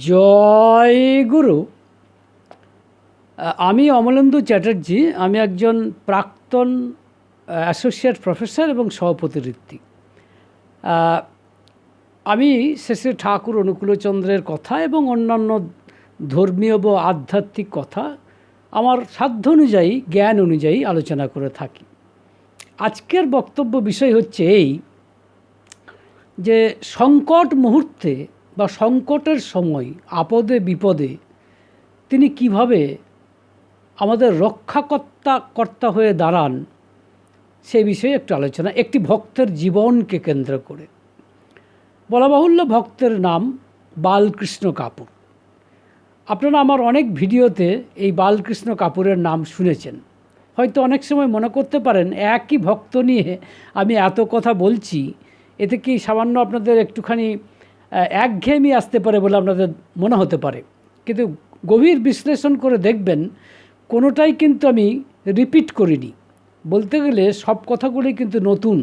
জয় গুরু। আমি অমলেন্দু চ্যাটার্জি। আমি একজন প্রাক্তন অ্যাসোসিয়েট প্রফেসর এবং সভাপতি ঋত্বিক। আমি শ্রী ঠাকুর অনুকূলচন্দ্রের কথা এবং অন্যান্য ধর্মীয় বা আধ্যাত্মিক কথা আমার সাধ্য অনুযায়ী, জ্ঞান অনুযায়ী আলোচনা করে থাকি। আজকের বক্তব্য বিষয় হচ্ছে এই যে সংকট মুহূর্তে বা সংকটের সময়, আপদে বিপদে তিনি কিভাবে আমাদের রক্ষাকর্তা হয়ে দাঁড়ান, সেই বিষয়ে একটু আলোচনা। একটি ভক্তের জীবনকে কেন্দ্র করে। বলা বাহুল্য, ভক্তের নাম বালকৃষ্ণ কাপুর। আপনারা আমার অনেক ভিডিওতে এই বালকৃষ্ণ কাপুরের নাম শুনেছেন। হয়তো অনেক সময় মনে করতে পারেন একই ভক্ত নিয়ে আমি এত কথা বলছি, এতে কি সামান্য আপনাদের একটুখানি একঘেয়েমি আসতে পারে বলে আপনাদের মনে হতে পারে। কিন্তু গভীর বিশ্লেষণ করে দেখবেন কোনোটাই কিন্তু আমি রিপিট করিনি। বলতে গেলে সব কথাগুলি কিন্তু নতুন,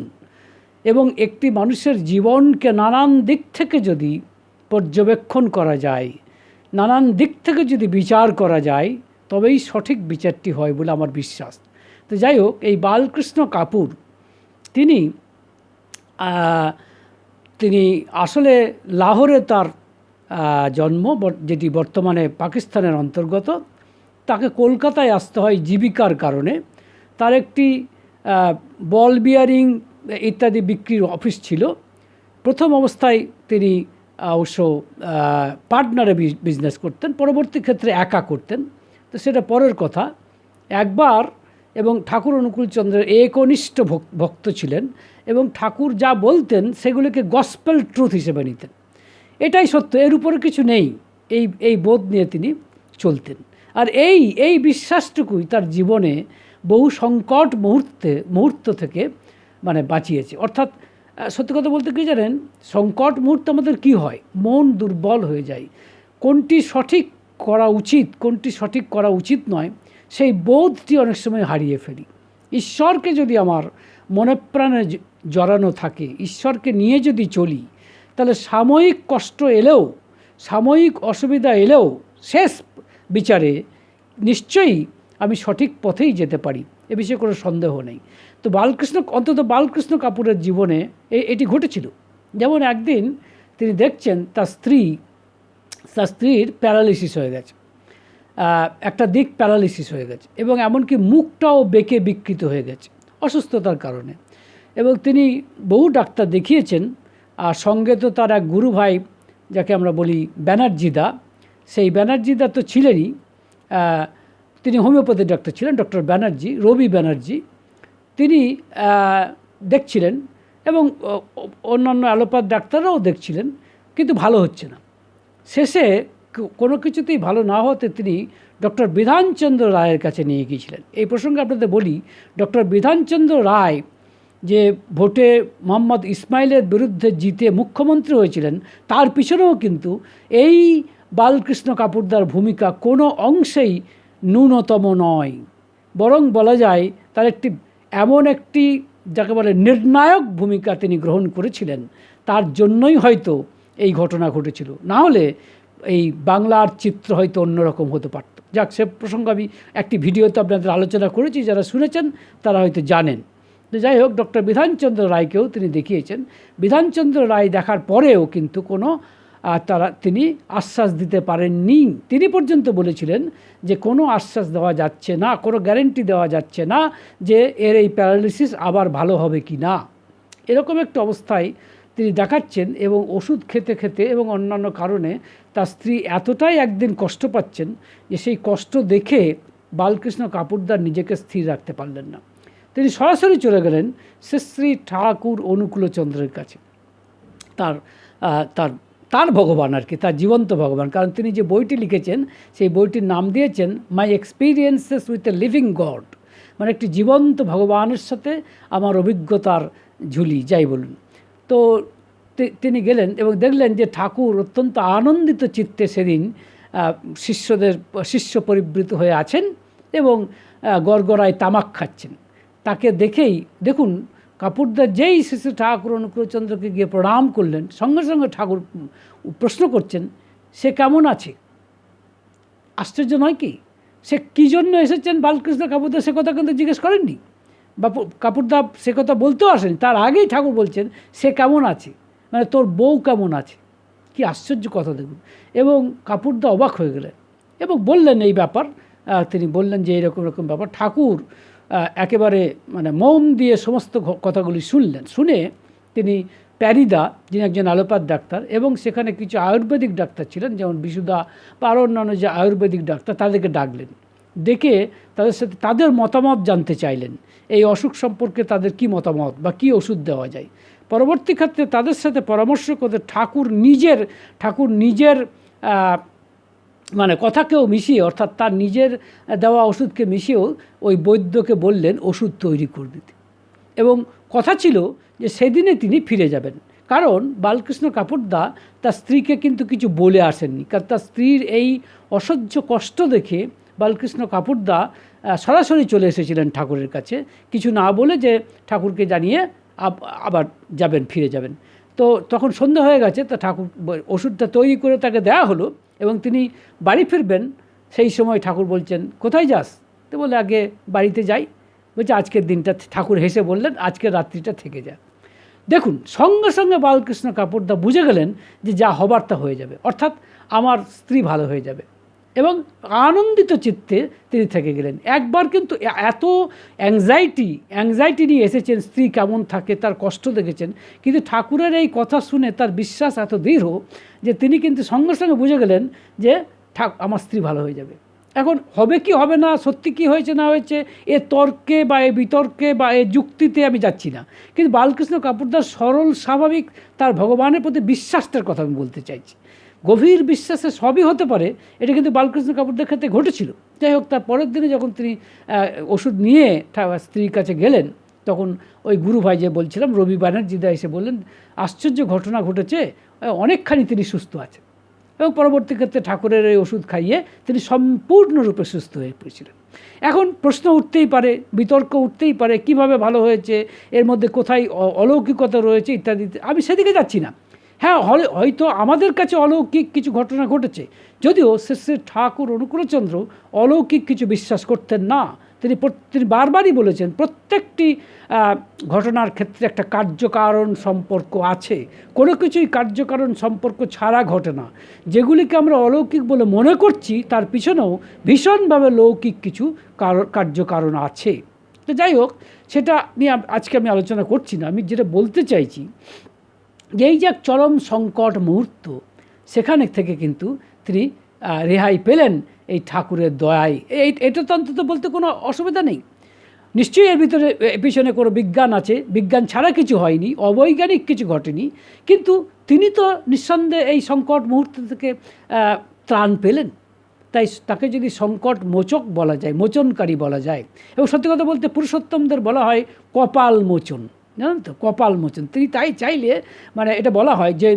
এবং একটি মানুষের জীবনকে নানান দিক থেকে যদি পর্যবেক্ষণ করা যায়, নানান দিক থেকে যদি বিচার করা যায়, তবেই সঠিক বিচারটি হয় বলে আমার বিশ্বাস। তো যাই হোক, এই বালকৃষ্ণ কাপুর তিনি আসলে লাহোরে তার জন্ম, যেটি বর্তমানে পাকিস্তানের অন্তর্গত। তাকে কলকাতায় আসতে হয় জীবিকার কারণে। তার একটি বল বিয়ারিং ইত্যাদি বিক্রির অফিস ছিল। প্রথম অবস্থায় তিনি অবশ্য পার্টনারে বিজনেস করতেন, পরবর্তী ক্ষেত্রে একা করতেন, তো সেটা পরের কথা। একবার, এবং ঠাকুর অনুকূলচন্দ্রের একনিষ্ঠ ভক্ত ছিলেন, এবং ঠাকুর যা বলতেন সেগুলিকে গসপেল ট্রুথ হিসেবে নিতেন। এটাই সত্য, এর উপরে কিছু নেই, এই বোধ নিয়ে তিনি চলতেন। আর এই বিশ্বাসটুকুই তার জীবনে বহু সংকট মুহূর্ত থেকে বাঁচিয়েছে। অর্থাৎ সত্যি কথা বলতে কি জানেন, সংকট মুহূর্তে আমাদের কি হয়, মন দুর্বল হয়ে যায়। কোনটি সঠিক করা উচিত, কোনটি সঠিক করা উচিত নয়, সেই বোধটি অনেক সময় হারিয়ে ফেলি। ঈশ্বরকে যদি আমার মনে প্রাণে জড়ানো থাকে, ঈশ্বরকে নিয়ে যদি চলি, তাহলে সাময়িক কষ্ট এলেও, সাময়িক অসুবিধা এলেও শেষ বিচারে নিশ্চয়ই আমি সঠিক পথেই যেতে পারি, এ বিষয়ে কোনো সন্দেহ নেই। তো অন্তত বালকৃষ্ণ কাপুরের জীবনে এটি ঘটেছিল। যেমন একদিন তিনি দেখছেন তার স্ত্রীর প্যারালিসিস হয়ে গেছে, একটা দিক প্যারালিসিস হয়ে গেছে, এবং এমনকি মুখটাও বেঁকে বিকৃত হয়ে গেছে অসুস্থতার কারণে। এবং তিনি বহু ডাক্তার দেখিয়েছেন, আর সঙ্গে তো তার এক গুরু ভাই, যাকে আমরা বলি ব্যানার্জিদা, সেই ব্যানার্জিদা তো ছিলেনই। তিনি হোমিওপ্যাথি ডাক্তার ছিলেন, ডক্টর ব্যানার্জি, রবি ব্যানার্জি। তিনি দেখছিলেন, এবং অন্যান্য অ্যালোপ্যাথ ডাক্তাররাও দেখছিলেন, কিন্তু ভালো হচ্ছে না। শেষে কোনো কিছুতেই ভালো না হতে তিনি ডক্টর বিধানচন্দ্র রায়ের কাছে নিয়ে গিয়েছিলেন। এই প্রসঙ্গে আপনাদের বলি, ডক্টর বিধানচন্দ্র রায় যে ভোটে মোহাম্মদ ইসমাইলের বিরুদ্ধে জিতে মুখ্যমন্ত্রী হয়েছিলেন, তার পিছনেও কিন্তু এই বালকৃষ্ণ কাপুরদার ভূমিকা কোনো অংশেই ন্যূনতম নয়। বরং বলা যায় তার এমন একটি যাকে বলে নির্ণায়ক ভূমিকা তিনি গ্রহণ করেছিলেন, তার জন্যই হয়তো এই ঘটনা ঘটেছিল। না হলে এই বাংলার চিত্র হয়তো অন্যরকম হতে পারত। যাক, সে প্রসঙ্গে আমি একটি ভিডিওতে আপনাদের আলোচনা করেছি, যারা শুনেছেন তারা হয়তো জানেন। তো যাই হোক, ডক্টর বিধানচন্দ্র রায়কেও তিনি দেখিয়েছেন। বিধানচন্দ্র রায় দেখার পরেও কিন্তু তিনি আশ্বাস দিতে পারেননি। তিনি পর্যন্ত বলেছিলেন যে কোনো আশ্বাস দেওয়া যাচ্ছে না, কোনো গ্যারেন্টি দেওয়া যাচ্ছে না যে এর এই প্যারালিসিস আবার ভালো হবে কি না। এরকম একটা অবস্থায় তিনি দেখাচ্ছেন, এবং ওষুধ খেতে খেতে এবং অন্যান্য কারণে তার স্ত্রী এতটাই একদিন কষ্ট পাচ্ছেন যে সেই কষ্ট দেখে বালকৃষ্ণ কাপুরদার নিজেকে স্থির রাখতে পারলেন না। তিনি সরাসরি চলে গেলেন শ্রী ঠাকুর অনুকূলচন্দ্রের কাছে, তার ভগবান আর কি, তার জীবন্ত ভগবান। কারণ তিনি যে বইটি লিখেছেন, সেই বইটির নাম দিয়েছেন my experiences with a living God, মানে একটি জীবন্ত ভগবানের সাথে আমার অভিজ্ঞতার ঝুলি, যাই বলুন। তো তিনি গেলেন এবং দেখলেন যে ঠাকুর অত্যন্ত আনন্দিত চিত্তে সেদিন শিষ্য পরিবৃত হয়ে আছেন, এবং গড়গড়ায় তামাক খাচ্ছেন। তাকে দেখেই দেখুন, কাপুরদার যেই শ্রী ঠাকুর অনুকূলচন্দ্রকে গিয়ে প্রণাম করলেন, সঙ্গে সঙ্গে ঠাকুর প্রশ্ন করছেন, সে কেমন আছে? আশ্চর্য নয় কি? সে কী জন্য এসেছেন বালকৃষ্ণ কাপুরদা সে কথা কিন্তু জিজ্ঞেস করেননি, বা কাপুরদা সে কথা বলতেও আসেনি। তার আগেই ঠাকুর বলছেন সে কেমন আছে, মানে তোর বউ কেমন আছে। কি আশ্চর্য কথা দেখুন। এবং কাপুরদা অবাক হয়ে গেলেন এবং বললেন এই ব্যাপার। তিনি বললেন যে এরকম এরকম ব্যাপার। ঠাকুর একেবারে মানে মন দিয়ে সমস্ত কথাগুলি শুনলেন। শুনে তিনি প্যারিদা, যিনি একজন অ্যালোপ্যাথ ডাক্তার, এবং সেখানে কিছু আয়ুর্বেদিক ডাক্তার ছিলেন যেমন বিশুদা বা আরও অন্যান্য যে আয়ুর্বেদিক ডাক্তার, তাদেরকে ডাকলেন। ডেকে তাদের সাথে তাদের মতামত জানতে চাইলেন, এই অসুখ সম্পর্কে তাদের কি মতামত বা কী ওষুধ দেওয়া যায়। পরবর্তী ক্ষেত্রে তাদের সাথে পরামর্শ করে ঠাকুর নিজের মানে কথাকেও মিশিয়ে, অর্থাৎ তার নিজের দেওয়া ওষুধকে মিশিয়েও ওই বৈদ্যকে বললেন ওষুধ তৈরি করে দিতে। এবং কথা ছিল যে সেদিনে তিনি ফিরে যাবেন, কারণ বালকৃষ্ণ কাপুরদা তার স্ত্রীকে কিন্তু কিছু বলে আসেননি। কারণ তার স্ত্রীর এই অসহ্য কষ্ট দেখে বালকৃষ্ণ কাপুরদা সরাসরি চলে এসেছিলেন ঠাকুরের কাছে, কিছু না বলে যে ঠাকুরকে জানিয়ে আবার যাবেন, ফিরে যাবেন। তো তখন সন্ধ্যা হয়ে গেছে, তো ঠাকুর ওষুধটা তৈরি করে তাকে দেওয়া হলো এবং তিনি বাড়ি ফিরবেন। সেই সময় ঠাকুর বলছেন কোথায় যাস? তো বলে আগে বাড়িতে যাই। বলছে আজকের দিনটা, ঠাকুর হেসে বললেন আজকের রাত্রিটা থেকে যা। দেখুন, সঙ্গে সঙ্গে বালকৃষ্ণ কাপুরদা বুঝে গেলেন যে যা হবার তা হয়ে যাবে, অর্থাৎ আমার স্ত্রী ভালো হয়ে যাবে, এবং চিত্তে তিনি থেকে গেলেন। একবার কিন্তু এত অ্যাংজাইটি নিয়ে এসেছেন, স্ত্রী কেমন থাকে তার কষ্ট দেখেছেন, কিন্তু ঠাকুরের এই কথা শুনে তার বিশ্বাস এত দৃঢ় যে তিনি কিন্তু সঙ্গে সঙ্গে বুঝে গেলেন যে আমার স্ত্রী ভালো হয়ে যাবে। এখন হবে কি হবে না, সত্যি কি হয়েছে না হয়েছে, এ তর্কে বা এ বিতর্কে বা এ যুক্তিতে আমি যাচ্ছি না, কিন্তু বালকৃষ্ণ কাপুরদার সরল স্বাভাবিক তার ভগবানের প্রতি বিশ্বাসটার কথা আমি বলতে চাইছি। গভীর বিশ্বাসে সবই হতে পারে, এটা কিন্তু বালকৃষ্ণ কাপুরদার ক্ষেত্রে ঘটেছিল। যাই হোক, তার পরের দিনে যখন তিনি ওষুধ নিয়ে স্ত্রীর কাছে গেলেন, তখন ওই গুরু ভাই যে বলছিলাম রবি ব্যানার্জিদা এসে বললেন আশ্চর্য ঘটনা ঘটেছে, অনেকখানি তিনি সুস্থ আছেন। এবং পরবর্তী ক্ষেত্রে ঠাকুরের এই ওষুধ খাইয়ে তিনি সম্পূর্ণরূপে সুস্থ হয়ে পড়েছিলেন। এখন প্রশ্ন উঠতেই পারে, বিতর্ক উঠতেই পারে, কিভাবে ভালো হয়েছে, এর মধ্যে কোথায় অলৌকিকতা রয়েছে ইত্যাদি। আমি সেদিকে যাচ্ছি না। হ্যাঁ, হয়তো আমাদের কাছে অলৌকিক কিছু ঘটনা ঘটেছে, যদিও শ্রী ঠাকুর অনুকূলচন্দ্র অলৌকিক কিছু বিশ্বাস করতেন না। তিনি বারবারই বলেছেন প্রত্যেকটি ঘটনার ক্ষেত্রে একটা কার্যকারণ সম্পর্ক আছে, কোনো কিছুই কার্যকারণ সম্পর্ক ছাড়া ঘটে না। যেগুলিকে আমরা অলৌকিক বলে মনে করছি তার পিছনেও ভীষণভাবে লৌকিক কিছু কার্যকারণ আছে। তো যাই হোক, সেটা নিয়ে আজকে আমি আলোচনা করছি না। আমি যেটা বলতে চাইছি যে এই যে চরম সংকট মুহূর্ত, সেখানে থেকে কিন্তু তিনি রেহাই পেলেন এই ঠাকুরের দয়ায়। এটা তো অন্তত বলতে কোনো অসুবিধা নেই। নিশ্চয়ই এর ভিতরে পিছনে কোনো বিজ্ঞান আছে, বিজ্ঞান ছাড়া কিছু হয়নি, অবৈজ্ঞানিক কিছু ঘটেনি, কিন্তু তিনি তো নিঃসন্দেহে এই সংকট মুহূর্ত থেকে ত্রাণ পেলেন। তাই তাকে যদি সংকট মোচক বলা যায়, মোচনকারী বলা যায়, এবং সত্যি কথা বলতে পুরুষোত্তমদের বলা হয় কপাল মোচন, জানেন তো, কপাল মোচন। তিনি তাই চাইলে মানে এটা বলা হয় যে,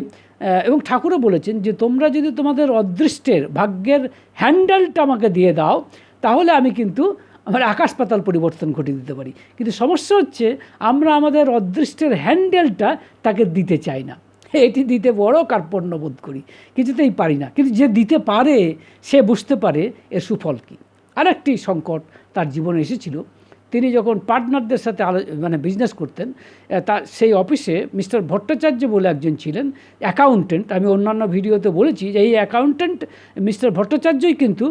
এবং ঠাকুরও বলেছেন যে তোমরা যদি তোমাদের অদৃষ্টের ভাগ্যের হ্যান্ডেলটা আমাকে দিয়ে দাও, তাহলে আমি কিন্তু আমার আকাশ পাতাল পরিবর্তন ঘটিয়ে দিতে পারি। কিন্তু সমস্যা হচ্ছে আমরা আমাদের অদৃষ্টের হ্যান্ডেলটা তাকে দিতে চাই না। এটি দিতে বড় কার্পণ্য বোধ করি, কিছুতেই পারি না। কিন্তু যে দিতে পারে সে বুঝতে পারে এর সুফল কী। আরেকটি সংকট তার জীবনে এসেছিল। তিনি যখন পার্টনারদের সাথে বিজনেস করতেন, তার সেই অফিসে মিস্টার ভট্টাচার্য বলে একজন ছিলেন, অ্যাকাউন্টেন্ট। আমি অন্যান্য ভিডিওতে বলেছি যে এই অ্যাকাউন্টেন্ট মিস্টার ভট্টাচার্যই কিন্তু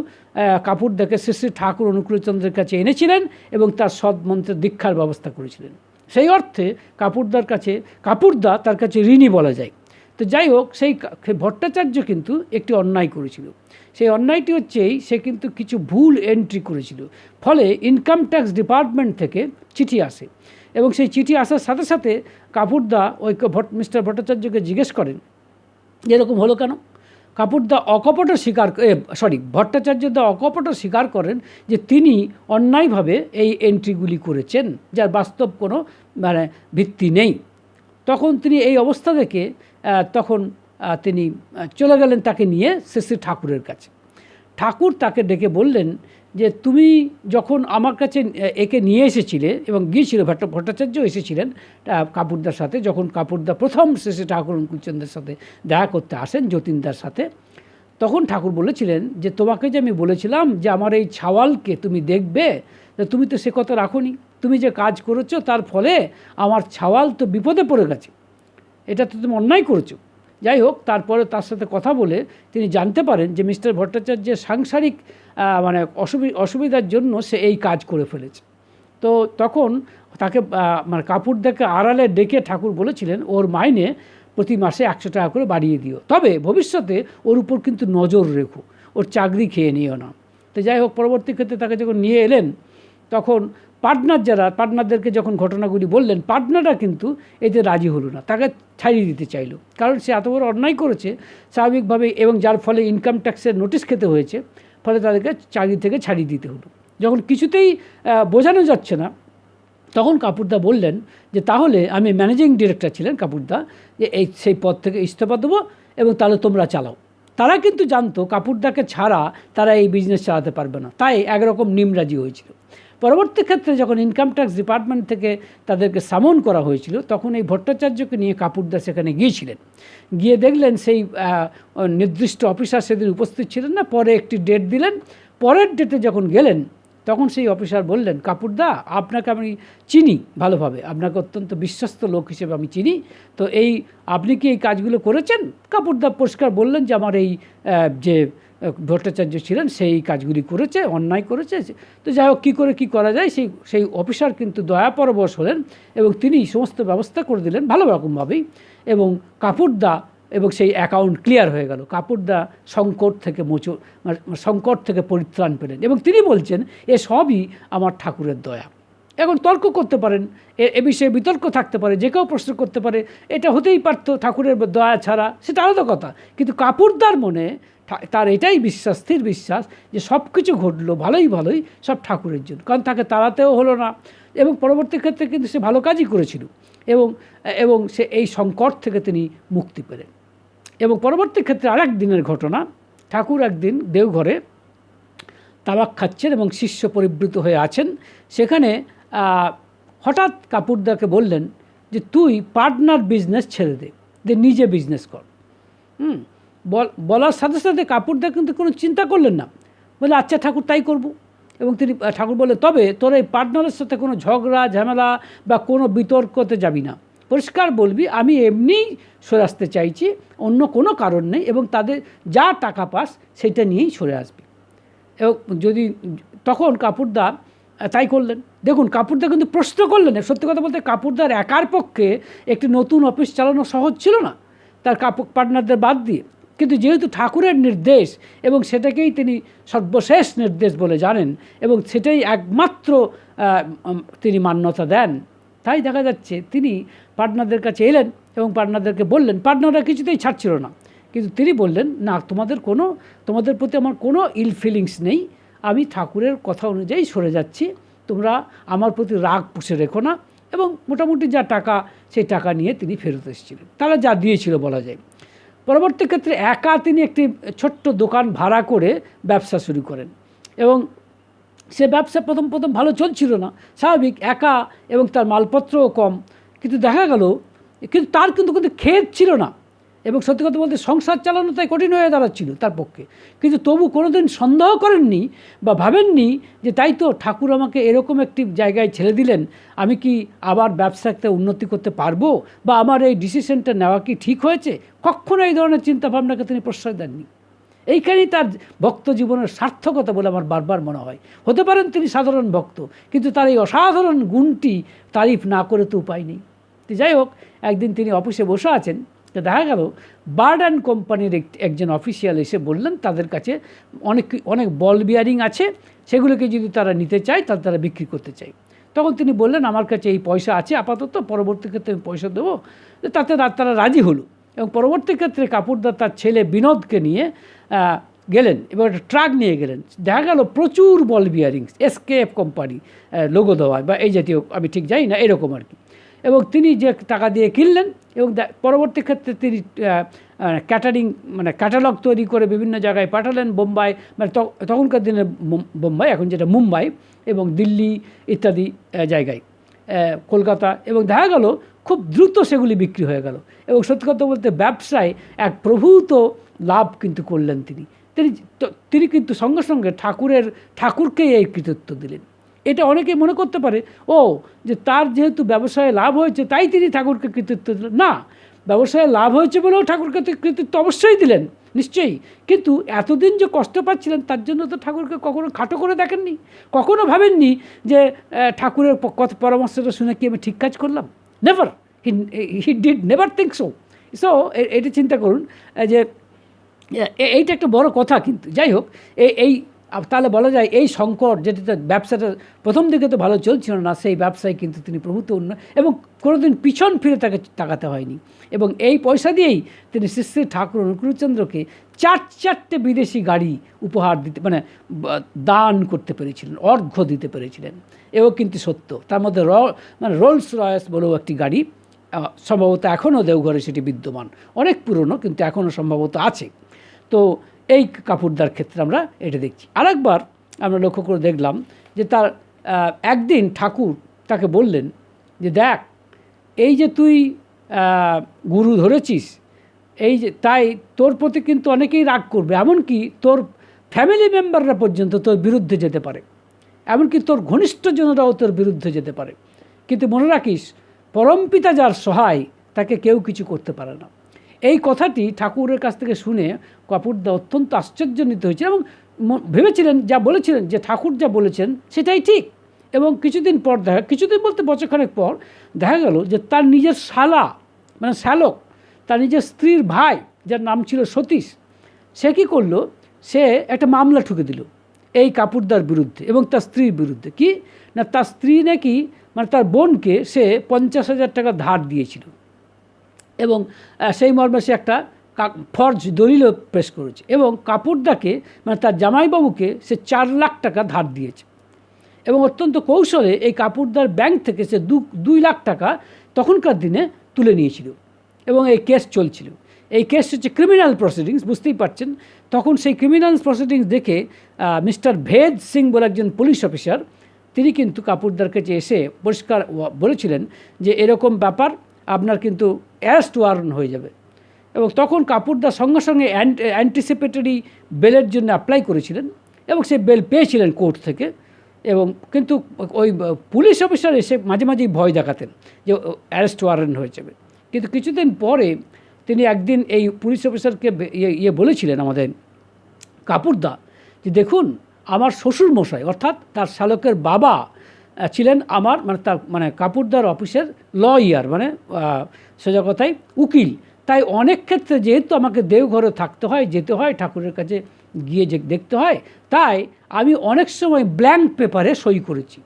কাপুরদাকে শ্রী শ্রী ঠাকুর অনুকূলচন্দ্রের কাছে এনেছিলেন এবং তার সৎমন্ত্রের দীক্ষার ব্যবস্থা করেছিলেন। সেই অর্থে কাপুরদা তার কাছে ঋণী বলা যায়। তো যাই হোক, সেই ভট্টাচার্য কিন্তু একটি অন্যায় করেছিল। সেই অন্যায়টি হচ্ছে সে কিন্তু কিছু ভুল এন্ট্রি করেছিল, ফলে ইনকাম ট্যাক্স ডিপার্টমেন্ট থেকে চিঠি আসে, এবং সেই চিঠি আসার সাথে সাথে কাপুরদা ওই মিস্টার ভট্টাচার্যকে জিজ্ঞেস করেন এরকম হলো কেন। কাপুরদা ভট্টাচার্যদা অকপট স্বীকার করেন যে তিনি অন্যায়ভাবে এই এন্ট্রিগুলি করেছেন, যার বাস্তব কোনো ভিত্তি নেই। তখন তিনি এই অবস্থা দেখে তিনি চলে গেলেন তাকে নিয়ে শ্রী ঠাকুরের কাছে। ঠাকুর তাকে ডেকে বললেন যে তুমি যখন আমার কাছে একে নিয়ে এসেছিলে এবং গিয়েছিল, ভট্টাচার্য এসেছিলেন কাপুরদার সাথে, যখন কাপুরদা প্রথম শ্রী ঠাকুর অনুকূলচন্দ্রের সাথে দেখা করতে আসেন যতীনদার সাথে, তখন ঠাকুর বলেছিলেন যে তোমাকে যে আমি বলেছিলাম যে আমার এই ছাওয়ালকে তুমি দেখবে, তুমি তো সে কথা রাখোনি। তুমি যে কাজ করেছো তার ফলে আমার ছাওয়াল তো বিপদে পড়ে গেছে, এটা তো তুমি অন্যায় করেছো। যাই হোক, তারপরে তার সাথে কথা বলে তিনি জানতে পারেন যে মিস্টার ভট্টাচার্যের সাংসারিক মানে অসুবিধার জন্য সে এই কাজ করে ফেলেছে। তো তখন তাকে মানে কাপুরদাকে আড়ালে ডেকে ঠাকুর বলেছিলেন ওর মাইনে প্রতি মাসে 100 টাকা করে বাড়িয়ে দিও, তবে ভবিষ্যতে ওর উপর কিন্তু নজর রেখো, ওর চাকরি খেয়ে নিও না। তো যাই হোক, পরবর্তী ক্ষেত্রে তাকে যখন নিয়ে এলেন তখন পার্টনারদেরকে যখন ঘটনাগুলি বললেন, পার্টনাররা কিন্তু এতে রাজি হলো না, তাকে ছাড়িয়ে দিতে চাইলো। কারণ সে এত বড় অন্যায় করেছে স্বাভাবিকভাবে, এবং যার ফলে ইনকাম ট্যাক্সের নোটিশ খেতে হয়েছে, ফলে তাদেরকে চাকরি থেকে ছাড়িয়ে দিতে হলো। যখন কিছুতেই বোঝানো যাচ্ছে না, তখন কাপুরদা বললেন যে তাহলে আমি ম্যানেজিং ডিরেক্টর ছিলেন কাপুরদা, যে সেই পদ থেকে ইস্তফা দেবো এবং তাহলে তোমরা চালাও। তারা কিন্তু জানতো কাপুরদাকে ছাড়া তারা এই বিজনেস চালাতে পারবে না, তাই একরকম নিমরাজি হয়েছিল। পরবর্তী ক্ষেত্রে যখন ইনকাম ট্যাক্স ডিপার্টমেন্ট থেকে তাদেরকে সামন করা হয়েছিল, তখন এই ভট্টাচার্যকে নিয়ে কাপুরদা সেখানে গিয়েছিলেন। গিয়ে দেখলেন সেই নির্দিষ্ট অফিসার সেদিন উপস্থিত ছিলেন না, পরে একটি ডেট দিলেন। পরের ডেটে যখন গেলেন তখন সেই অফিসার বললেন, কাপুরদা আপনাকে আমি চিনি ভালোভাবে, আপনাকে অত্যন্ত বিশ্বস্ত লোক হিসেবে আমি চিনি, তো আপনি কি এই কাজগুলো করেছেন? কাপুরদা পরিষ্কার বললেন যে আমার এই যে ভট্টাচার্য ছিলেন সেই কাজগুলি করেছে, অন্যায় করেছে। তো যাই হোক, কী করে কী করা যায়, সেই অফিসার কিন্তু দয়াপরবশ হলেন এবং তিনি সমস্ত ব্যবস্থা করে দিলেন ভালো রকমভাবেই, এবং কাপুরদা এবং সেই অ্যাকাউন্ট ক্লিয়ার হয়ে গেল। কাপুরদা সংকট থেকে পরিত্রাণ পেলেন, এবং তিনি বলছেন এ সবই আমার ঠাকুরের দয়া। এখন তর্ক করতে পারেন, এ বিষয়ে বিতর্ক থাকতে পারে, যে কেউ প্রশ্ন করতে পারে এটা হতেই পারত ঠাকুরের দয়া ছাড়া, সেটা আলাদা কথা। কিন্তু কাপুরদার মনে তার এটাই বিশ্বাস, স্থির বিশ্বাস, যে সব কিছু ঘটলো ভালোই সব ঠাকুরের জন্য, কারণ তাকে তাড়াতেও হলো না, এবং পরবর্তী ক্ষেত্রে কিন্তু সে ভালো কাজই করেছিল, এবং সে এই সংকট থেকে তিনি মুক্তি পেলেন। এবং পরবর্তী ক্ষেত্রে আরেক দিনের ঘটনা, ঠাকুর একদিন দেওঘরে তামাক খাচ্ছেন এবং শিষ্য পরিবৃত হয়ে আছেন। সেখানে হঠাৎ কাপুরদাকে বললেন যে তুই পার্টনার বিজনেস ছেড়ে দে নিজে বিজনেস কর। বলার সাথে সাথে কাপুরদা কিন্তু কোনো চিন্তা করলেন না, বলে আচ্ছা ঠাকুর তাই করব। এবং তিনি ঠাকুর বললেন, তবে তোর এই পার্টনারের সাথে কোনো ঝগড়া ঝামেলা বা কোনো বিতর্কতে যাবি না, পরিষ্কার বলবি আমি এমনিই সরে আসতে চাইছি, অন্য কোনো কারণ নেই, এবং তাদের যা টাকা পাস সেটা নিয়েই সরে আসবি। এবং তখন কাপুরদা তাই করলেন। দেখুন, কাপুরদা কিন্তু প্রশ্ন করলেন। সত্যি কথা বলতে কাপুরদার একার পক্ষে একটি নতুন অফিস চালানো সহজ ছিল না, তার পার্টনারদের বাদ দিয়ে। কিন্তু যেহেতু ঠাকুরের নির্দেশ এবং সেটাকেই তিনি সর্বশেষ নির্দেশ বলে জানেন এবং সেটাই একমাত্র তিনি মান্যতা দেন, তাই দেখা যাচ্ছে তিনি পার্টনারদের কাছে এলেন এবং পার্টনারদেরকে বললেন। পার্টনাররা কিছুতেই ছাড়ছিল না, কিন্তু তিনি বললেন, না তোমাদের প্রতি আমার কোনো ইল ফিলিংস নেই, আমি ঠাকুরের কথা অনুযায়ী সরে যাচ্ছি, তোমরা আমার প্রতি রাগ পুষে রেখো না। এবং মোটামুটি যা টাকা, সেই টাকা নিয়ে তিনি ফেরত এসেছিলেন, তারা যা দিয়েছিল বলা যায়। পরবর্তী ক্ষেত্রে একা তিনি একটি ছোট্ট দোকান ভাড়া করে ব্যবসা শুরু করেন, এবং সে ব্যবসা প্রথম ভালো চলছিল না, স্বাভাবিক, একা, এবং তার মালপত্রও কম। কিন্তু দেখা গেল তার কিন্তু ক্ষেত ছিল না, এবং সত্যি কথা বলতে সংসার চালানো তাই কঠিন হয়ে দাঁড়াচ্ছিল তার পক্ষে। কিন্তু তবু কোনোদিন সন্দেহ করেননি বা ভাবেননি যে তাই তো ঠাকুর আমাকে এরকম একটি জায়গায় ছেড়ে দিলেন, আমি কি আবার ব্যবসাতে উন্নতি করতে পারবো, বা আমার এই ডিসিশনটা নেওয়া কি ঠিক হয়েছে। কখনো এই ধরনের চিন্তাভাবনাকে তিনি প্রশ্রয় দেননি। এইখানেই তার ভক্ত জীবনের সার্থকতা বলে আমার বারবার মনে হয়। হতে পারেন তিনি সাধারণ ভক্ত, কিন্তু তার এই অসাধারণ গুণটি তারিফ না করে তো উপায় নেই। তো যাই হোক, একদিন তিনি অফিসে বসে আছেন, তো দেখা গেল বার্ড অ্যান্ড কোম্পানির একজন অফিসিয়াল এসে বললেন তাদের কাছে অনেক বল বিয়ারিং আছে, সেগুলোকে যদি তারা নিতে চায় তাহলে তারা বিক্রি করতে চায়। তখন তিনি বললেন, আমার কাছে এই পয়সা আছে আপাতত, পরবর্তী ক্ষেত্রে আমি পয়সা দেবো। তাতে তারা রাজি হলো, এবং পরবর্তী ক্ষেত্রে কাপুরদা তার ছেলে বিনোদকে নিয়ে গেলেন এবং একটা ট্রাক নিয়ে গেলেন। দেখা গেল প্রচুর বল বিয়ারিংস, SKF কোম্পানি লোগো দেওয়া বা এই জাতীয়, আমি ঠিক জানি না, এরকম আর কি। এবং তিনি যে টাকা দিয়ে কিনলেন, এবং পরবর্তী ক্ষেত্রে তিনি ক্যাটালগ তৈরি করে বিভিন্ন জায়গায় পাঠালেন, বোম্বাই, তখনকার দিনে বোম্বাই, এখন যেটা মুম্বাই, এবং দিল্লি ইত্যাদি জায়গায়। কলকাতা, এবং দেখা গেল খুব দ্রুত সেগুলি বিক্রি হয়ে গেল। এবং সত্যি কথা বলতে ব্যবসায় এক প্রভূত লাভ কিন্তু করলেন তিনি। তিনি কিন্তু সঙ্গে সঙ্গে ঠাকুরকেই এই কৃতিত্ব দিলেন। এটা অনেকে মনে করতে পারে যে তার যেহেতু ব্যবসায় লাভ হয়েছে তাই তিনি ঠাকুরকে কৃতিত্ব দিলেন। না, ব্যবসায় লাভ হয়েছে বলেও ঠাকুরকে কৃতিত্ব অবশ্যই দিলেন, নিশ্চয়ই। কিন্তু এতদিন যে কষ্ট পাচ্ছিলেন তার জন্য তো ঠাকুরকে কখনো খাটো করে দেখেননি, কখনো ভাবেননি যে ঠাকুরের পরামর্শটা শুনে কি আমি ঠিক কাজ করলাম। Never, he did never think so. এটা চিন্তা করুন যে এইটা একটা বড় কথা। কিন্তু যাই হোক, এই তাহলে বলা যায় এই সংকট যেটা ব্যবসাটা প্রথম দিকে তো ভালো চলছিল না, সেই ব্যবসায় কিন্তু তিনি প্রভূত এবং কোনোদিন পিছন ফিরে তাকে তাকাতে হয়নি। এবং এই পয়সা দিয়েই তিনি শ্রী শ্রী ঠাকুর অনুকূলচন্দ্রকে চারটে বিদেশি গাড়ি উপহার দিতে দান করতে পেরেছিলেন, অর্ঘ্য দিতে পেরেছিলেন। এও কিন্তু সত্য। তার মধ্যে রোলস রয়েস বলেও একটি গাড়ি সম্ভবত এখনও দেওঘরে সেটি বিদ্যমান, অনেক পুরনো কিন্তু এখনও সম্ভবত আছে। তো এই কাপুরদার ক্ষেত্রে আমরা এটা দেখছি। আরেকবার আমরা লক্ষ্য করে দেখলাম যে তার একদিন ঠাকুর তাকে বললেন যে দেখ, এই যে তুই গুরু ধরেছিস, এই যে তাই তোর প্রতি কিন্তু অনেকেই রাগ করবে, এমনকি তোর ফ্যামিলি মেম্বাররা পর্যন্ত তোর বিরুদ্ধে যেতে পারে, এমনকি তোর ঘনিষ্ঠজনরাও তোর বিরুদ্ধে যেতে পারে। কিন্তু মনে রাখিস, পরমপিতা যার সহায় তাকে কেউ কিছু করতে পারে না। এই কথাটি ঠাকুরের কাছ থেকে শুনে কাপুরদা অত্যন্ত আশ্চর্যান্বিত হয়েছিল এবং ভেবেছিলেন, যা বলেছিলেন যে ঠাকুর যা বলেছেন সেটাই ঠিক। এবং কিছুদিন বলতে বছরখানেক পর দেখা গেল যে তার নিজের শ্যালক, তার নিজের স্ত্রীর ভাই যার নাম ছিল সতীশ, সে কী করলো, সে একটা মামলা ঠুকে দিল এই কাপুরদার বিরুদ্ধে এবং তার স্ত্রীর বিরুদ্ধে। কি না, তার স্ত্রী নাকি তার বোনকে সে 50,000 টাকা ধার দিয়েছিল এবং সেই মর্মে সে একটা ফর্জ দলিলও পেশ করেছে এবং কাপুরদাকে তার জামাইবাবুকে সে 4 লাখ টাকা ধার দিয়েছে। এবং অত্যন্ত কৌশলে এই কাপুরদার ব্যাংক থেকে সে 2 লাখ টাকা তখনকার দিনে তুলে নিয়েছিল এবং এই কেস চলছিল। এই কেস হচ্ছে ক্রিমিনাল প্রসিডিংস, বুঝতেই পারছেন। তখন সেই ক্রিমিনাল প্রসিডিংস দেখে মিস্টার ভেদ সিং বলে একজন পুলিশ অফিসার, তিনি কিন্তু কাপুরদার কাছে এসে পরিষ্কার বলেছিলেন যে এরকম ব্যাপার, আপনার কিন্তু অ্যারেস্ট ওয়ারেন্ট হয়ে যাবে। এবং তখন কাপুরদা সঙ্গে সঙ্গে অ্যান্টিসিপেটরি বেলের জন্য অ্যাপ্লাই করেছিলেন এবং সে বেল পেয়েছিলেন কোর্ট থেকে। এবং কিন্তু ওই পুলিশ অফিসার এসে মাঝে মাঝেই ভয় দেখাতেন যে অ্যারেস্ট ওয়ারেন্ট হয়ে যাবে। কিন্তু কিছুদিন পরে তিনি একদিন এই পুলিশ অফিসারকে বলেছিলেন আমাদের কাপুরদা যে দেখুন, আমার শ্বশুর মশাই অর্থাৎ তার শ্যালকের বাবা ছিলেন আমার তার কাপুরদার অফিসের লয়ার, সোজা কথায় উকিল। তাই অনেক ক্ষেত্রে যেহেতু আমাকে দেওঘরে থাকতে হয়, যেতে হয়, ঠাকুরের কাছে গিয়ে দেখতে হয়, তাই আমি অনেক সময় ব্ল্যাঙ্ক পেপারে সই করেছি।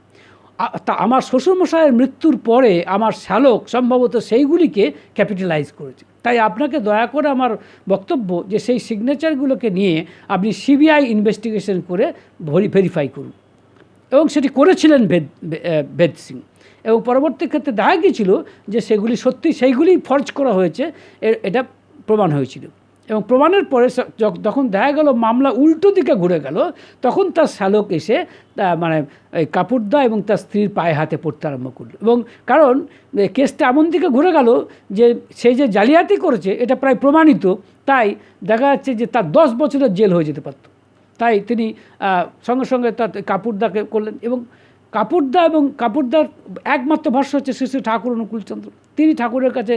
তা আমার শ্বশুরমশাইয়ের মৃত্যুর পরে আমার শ্যালক সম্ভবত সেইগুলিকে ক্যাপিটালাইজ করেছে। তাই আপনাকে দয়া করে আমার বক্তব্য যে সেই সিগনেচারগুলোকে নিয়ে আপনি সিবিআই ইনভেস্টিগেশন করে ভেরিফাই করুন। এবং সেটি করেছিলেন ভেদ সিং। এবং পরবর্তী ক্ষেত্রে দেখা গিয়েছিল যে সেগুলি সত্যি, সেইগুলি ফর্জ করা হয়েছে, এটা প্রমাণ হয়েছিল। এবং প্রমাণের পরে যখন দেখা গেল মামলা উল্টো দিকে ঘুরে গেল, তখন তার শ্যালক এসে এই কাপুরদা এবং তার স্ত্রীর পায়ে হাতে পড়তে আরম্ভ করলো। এবং কারণ কেসটা এমন দিকে ঘুরে গেল যে সেই যে জালিয়াতি করেছে এটা প্রায় প্রমাণিত, তাই দেখা যাচ্ছে যে তার 10 বছরের জেল হয়ে যেতে পারত। তাই তিনি সঙ্গে সঙ্গে তার কাপুরদাকে করলেন। এবং কাপুরদার একমাত্র ভরসা হচ্ছে শ্রী শ্রী ঠাকুর অনুকূলচন্দ্র। তিনি ঠাকুরের কাছে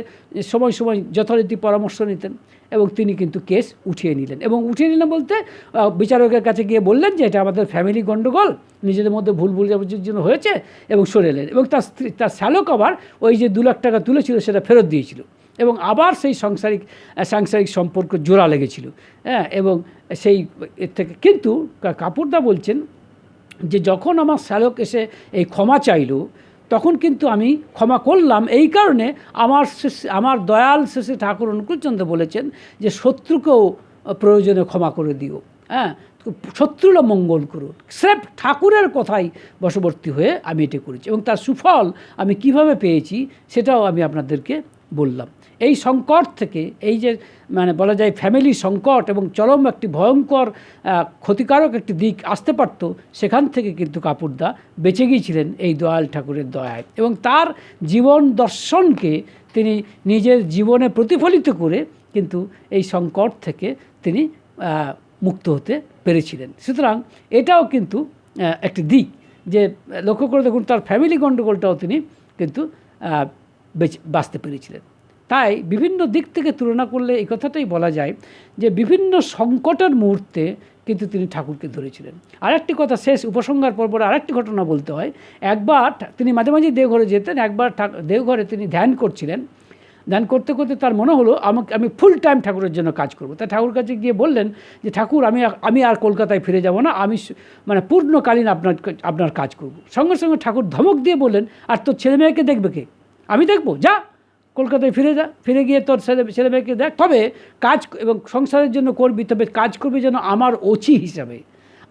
সময় সময় যথারীতি পরামর্শ নিতেন এবং তিনি কিন্তু কেস উঠিয়ে নিলেন। এবং উঠিয়ে নিলেন বলতে বিচারকের কাছে গিয়ে বললেন যে এটা আমাদের ফ্যামিলি গণ্ডগোল, নিজেদের মধ্যে ভুল বোঝাবুঝির জন্য হয়েছে, এবং সরে এলেন। এবং তার শ্যালক আবার ওই যে 2 লাখ টাকা তুলেছিল সেটা ফেরত দিয়েছিল এবং আবার সেই সাংসারিক সম্পর্ক জোড়া লেগেছিল। এবং সেই এর থেকে কিন্তু কাপুরদা বলছেন যে যখন আমার শ্যালক এসে এই ক্ষমা চাইল, তখন কিন্তু আমি ক্ষমা করলাম এই কারণে আমার দয়াল শ্রী ঠাকুর অনুকূলচন্দ্র বলেছেন যে শত্রুকেও প্রয়োজনে ক্ষমা করে দিও, শত্রুরা মঙ্গল করো। স্রেফ ঠাকুরের কথাই বশবর্তী হয়ে আমি এটা করেছি এবং তার সুফল আমি কিভাবে পেয়েছি সেটাও আমি আপনাদেরকে বললাম। এই সংকট থেকে, এই যে মানে বলা যায় ফ্যামিলি সংকট এবং চরম একটি ভয়ঙ্কর ক্ষতিকারক একটি দিক আসতে পারত, সেখান থেকে কিন্তু কাপুরদা বেঁচে গিয়েছিলেন এই দয়াল ঠাকুরের দয়ায়, এবং তার জীবন দর্শনকে তিনি নিজের জীবনে প্রতিফলিত করে কিন্তু এই সংকট থেকে তিনি মুক্ত হতে পেরেছিলেন। সুতরাং এটাও কিন্তু একটি দিক যে লক্ষ্য করে দেখুন, তার ফ্যামিলি গণ্ডগোলটাও তিনি কিন্তু বাঁচতে পেরেছিলেন। তাই বিভিন্ন দিক থেকে তুলনা করলে এই কথাটাই বলা যায় যে বিভিন্ন সংকটের মুহূর্তে কিন্তু তিনি ঠাকুরকে ধরেছিলেন। আরেকটি কথা, শেষ উপসংহার পর্বে আরেকটি ঘটনা বলতে হয়। একবার তিনি মাঝে মাঝে দেওঘরে যেতেন। একবার দেওঘরে তিনি ধ্যান করছিলেন। ধ্যান করতে করতে তার মনে হলো আমি ফুল টাইম ঠাকুরের জন্য কাজ করব। তাই ঠাকুর কাছে গিয়ে বললেন যে ঠাকুর, আমি আর কলকাতায় ফিরে যাব না, আমি মানে পূর্ণকালীন আপনার কাজ করব। সঙ্গে সঙ্গে ঠাকুর ধমক দিয়ে বললেন, আর তোর ছেলে মেয়েকে দেখবে কে? আমি দেখবো, যা কলকাতায় ফিরে যা, ফিরে গিয়ে তোর ছেলে মেয়েকে দেখ, তবে কাজ এবং সংসারের জন্য করবি, তবে কাজ করবি যেন আমার ওচি হিসাবে,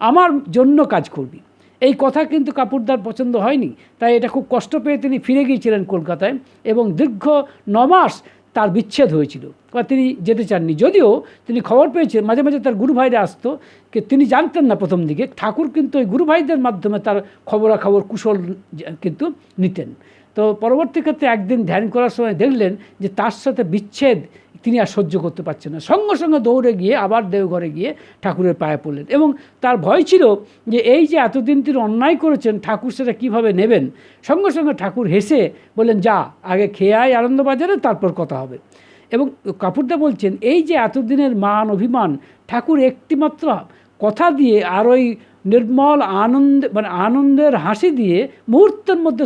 আমার জন্য কাজ করবি। এই কথা কিন্তু কাপুরদার পছন্দ হয়নি। তাই এটা খুব কষ্ট পেয়ে তিনি ফিরে গিয়েছিলেন কলকাতায়, এবং দীর্ঘ 9 মাস তার বিচ্ছেদ হয়েছিল, তিনি যেতে চাননি। যদিও তিনি খবর পেয়েছেন, মাঝে মাঝে তার গুরু ভাইরা আসতো, তিনি জানতেন না প্রথম দিকে। ঠাকুর কিন্তু ওই গুরু ভাইদের মাধ্যমে তার খবরাখবর কুশল কিন্তু নিতেন। তো পরবর্তী ক্ষেত্রে একদিন ধ্যান করার সময় দেখলেন যে তার সাথে বিচ্ছেদ তিনি আর সহ্য করতে পারছেন না। সঙ্গে সঙ্গে দৌড়ে গিয়ে আবার দেওঘরে গিয়ে ঠাকুরের পায়ে পড়লেন, এবং তার ভয় ছিল যে এই যে এতদিন তিনি অন্যায় করেছেন, ঠাকুর সেটা কীভাবে নেবেন। সঙ্গে সঙ্গে ঠাকুর হেসে বললেন, যা আগে খেয়ে আয় আনন্দবাজারে, তারপর কথা হবে। এবং কাপুরদা বলছেন, এই যে এতদিনের মান অভিমান, ঠাকুর একটিমাত্র কথা দিয়ে আর ওই নির্মল আনন্দের হাসি দিয়ে মুহূর্তের মধ্যে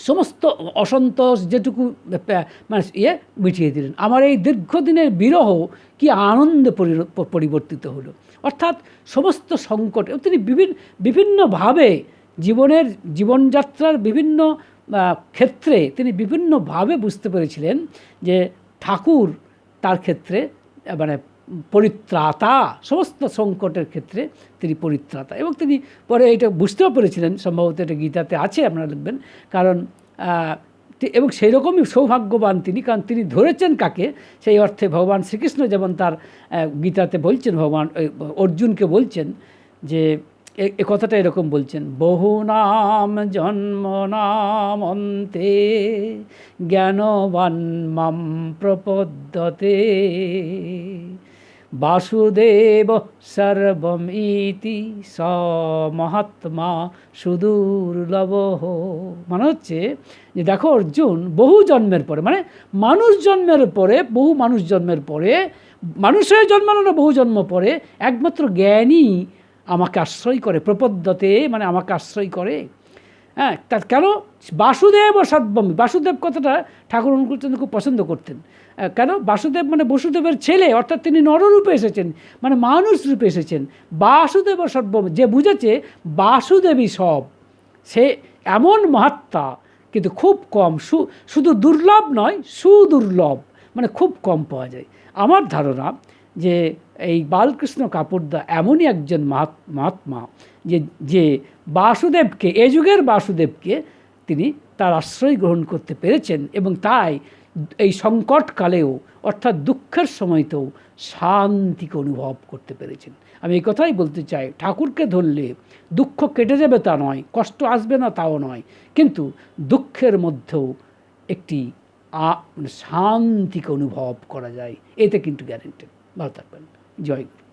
সমস্ত অসন্তোষ যেটুকু মিটিয়ে দিলেন। আমার এই দীর্ঘদিনের বিরহ কি আনন্দে পরিবর্তিত হলো। অর্থাৎ সমস্ত সংকট তিনি বিভিন্নভাবে জীবনযাত্রার বিভিন্ন ক্ষেত্রে তিনি বিভিন্নভাবে বুঝতে পেরেছিলেন যে ঠাকুর তার ক্ষেত্রে মানে পরিত্রাতা, সমস্ত সংকটের ক্ষেত্রে তিনি পরিত্রাতা। এবং তিনি পরে এটা বুঝতেও পেরেছিলেন, সম্ভবত এটা গীতাতে আছে, আপনারা লিখবেন। কারণ এবং সেই রকমই সৌভাগ্যবান তিনি, কারণ তিনি ধরেছেন কাকে, সেই অর্থে ভগবান শ্রীকৃষ্ণ যেমন তার গীতাতে বলছেন, ভগবান অর্জুনকে বলছেন যে এ কথাটা এরকম বলছেন, বহু নাম জন্ম নাম অন্তে জ্ঞানবান মাম প্রপদ্যতে বাসুদেব সর্বম ইতি স মহাত্মা সুদুর্লভ। মানে হচ্ছে যে দেখো অর্জুন, বহু জন্মের পরে, মানে মানুষ জন্মের পরে, বহু মানুষ জন্মের পরে, মানুষের জন্মানোর বহু জন্ম পরে একমাত্র জ্ঞানী আমাকে আশ্রয় করে। প্রপদ্যতে মানে আমাকে আশ্রয় করে। হ্যাঁ, তার কেন? বাসুদেব ও সর্বমী, বাসুদেব কথাটা ঠাকুর অনুকূলচন্দ্র খুব পছন্দ করতেন। কেন? বাসুদেব মানে বসুদেবের ছেলে, অর্থাৎ তিনি নররূপে এসেছেন, মানে মানুষ রূপে এসেছেন। বাসুদেব ও সর্বমী, যে বুঝেছে বাসুদেবই সব, সে এমন মহাত্মা কিন্তু খুব কম, শুধু দুর্লভ নয়, সুদুর্লভ, মানে খুব কম পাওয়া যায়। আমার ধারণা যে এই বালকৃষ্ণ কাপুরদা এমনই একজন মহাত্মা যে বাসুদেবকে, এ যুগের বাসুদেবকে তিনি তার আশ্রয় গ্রহণ করতে পেরেছেন, এবং তাই এই সংকটকালেও, অর্থাৎ দুঃখের সময়তেও শান্তিকে অনুভব করতে পেরেছেন। আমি এই কথাই বলতে চাই, ঠাকুরকে ধরলে দুঃখ কেটে যাবে তা নয়, কষ্ট আসবে না তাও নয়, কিন্তু দুঃখের মধ্যেও একটি শান্তিকে অনুভব করা যায়, এতে কিন্তু গ্যারেন্টেড। ভালো থাকবেন। জয় গুরু।